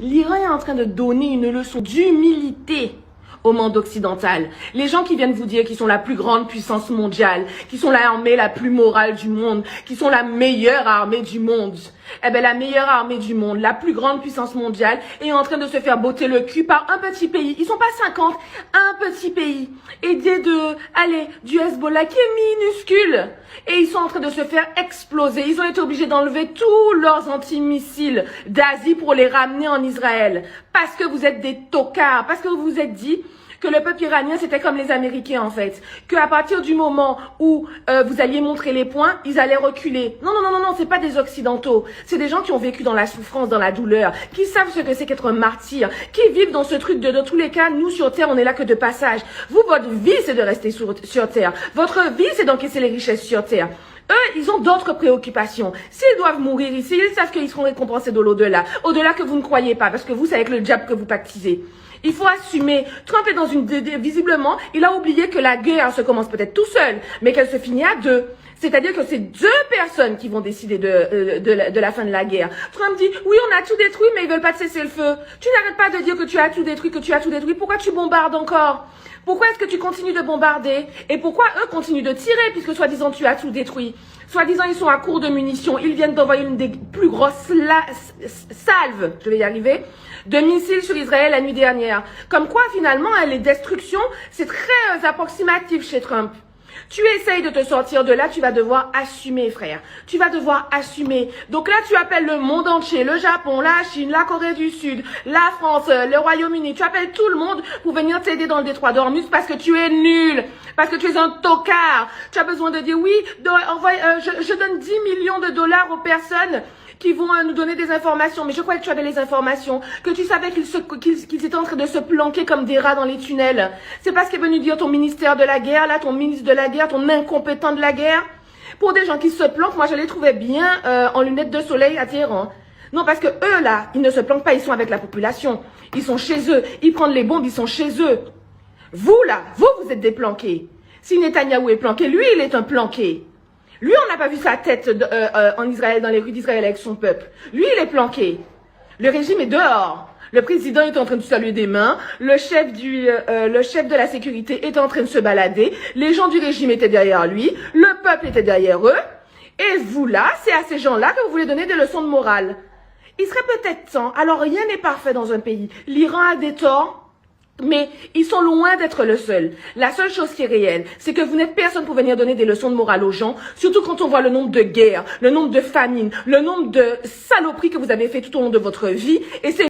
L'Iran est en train de donner une leçon d'humilité au monde occidental. Les gens qui viennent vous dire qu'ils sont la plus grande puissance mondiale, qui sont l'armée la plus morale du monde, qui sont la meilleure armée du monde. Eh ben, la meilleure armée du monde, la plus grande puissance mondiale, est en train de se faire botter le cul par un petit pays. Ils sont pas 50, un petit pays, aidé du Hezbollah qui est minuscule. Et ils sont en train de se faire exploser. Ils ont été obligés d'enlever tous leurs antimissiles d'Asie pour les ramener en Israël. Parce que vous êtes des tocards, parce que vous vous êtes dit que le peuple iranien, c'était comme les Américains, en fait. Qu'à partir du moment où vous alliez montrer les points, ils allaient reculer. Non, c'est pas des Occidentaux. C'est des gens qui ont vécu dans la souffrance, dans la douleur, qui savent ce que c'est qu'être un martyr, qui vivent dans ce truc de tous les cas, nous, sur Terre, on est là que de passage. Vous, votre vie, c'est de rester sur Terre. Votre vie, c'est d'encaisser les richesses sur Terre. Eux, ils ont d'autres préoccupations. S'ils doivent mourir ici, ils savent qu'ils seront récompensés de l'au-delà. Au-delà que vous ne croyez pas, parce que vous, c'est avec le diable que vous pactisez. Il faut assumer. Trump est dans visiblement, il a oublié que la guerre se commence peut-être tout seul, mais qu'elle se finit à deux. C'est-à-dire que c'est deux personnes qui vont décider de la fin de la guerre. Trump dit, oui, on a tout détruit, mais ils veulent pas cesser le feu. Tu n'arrêtes pas de dire que tu as tout détruit, Pourquoi tu bombardes encore? Pourquoi est-ce que tu continues de bombarder? Et pourquoi eux continuent de tirer, puisque soi-disant tu as tout détruit? Soi-disant ils sont à court de munitions. Ils viennent d'envoyer une des plus grosses salves, je vais y arriver, de missiles sur Israël la nuit dernière. Comme quoi, finalement, les destructions, c'est très approximatif chez Trump. Tu essayes de te sortir de là, tu vas devoir assumer, frère. Tu vas devoir assumer. Donc là, tu appelles le monde entier, le Japon, la Chine, la Corée du Sud, la France, le Royaume-Uni. Tu appelles tout le monde pour venir t'aider dans le détroit d'Ormuz parce que tu es nul, parce que tu es un tocard. Tu as besoin de dire oui, je donne 10 millions de dollars aux personnes qui vont nous donner des informations. Mais je croyais que tu avais les informations, que tu savais qu'ils étaient en train de se planquer comme des rats dans les tunnels. C'est pas ce qu'est venu dire ton ministère de la guerre, là, ton ministre de la guerre, ton incompétent de la guerre. Pour des gens qui se planquent, moi je les trouvais bien en lunettes de soleil à Téhéran. Non, parce que eux là, ils ne se planquent pas, ils sont avec la population. Ils sont chez eux, ils prennent les bombes, ils sont chez eux. Vous là, vous êtes des planqués. Si Netanyahou est planqué, lui il est un planqué. Lui, on n'a pas vu sa tête en Israël, dans les rues d'Israël avec son peuple. Lui, il est planqué. Le régime est dehors. Le président est en train de saluer des mains. Le chef de la sécurité est en train de se balader. Les gens du régime étaient derrière lui. Le peuple était derrière eux. Et vous là, c'est à ces gens-là que vous voulez donner des leçons de morale. Il serait peut-être temps. Alors, rien n'est parfait dans un pays. L'Iran a des torts. Mais ils sont loin d'être le seul. La seule chose qui est réelle, c'est que vous n'êtes personne pour venir donner des leçons de morale aux gens, surtout quand on voit le nombre de guerres, le nombre de famines, le nombre de saloperies que vous avez fait tout au long de votre vie. Et c'est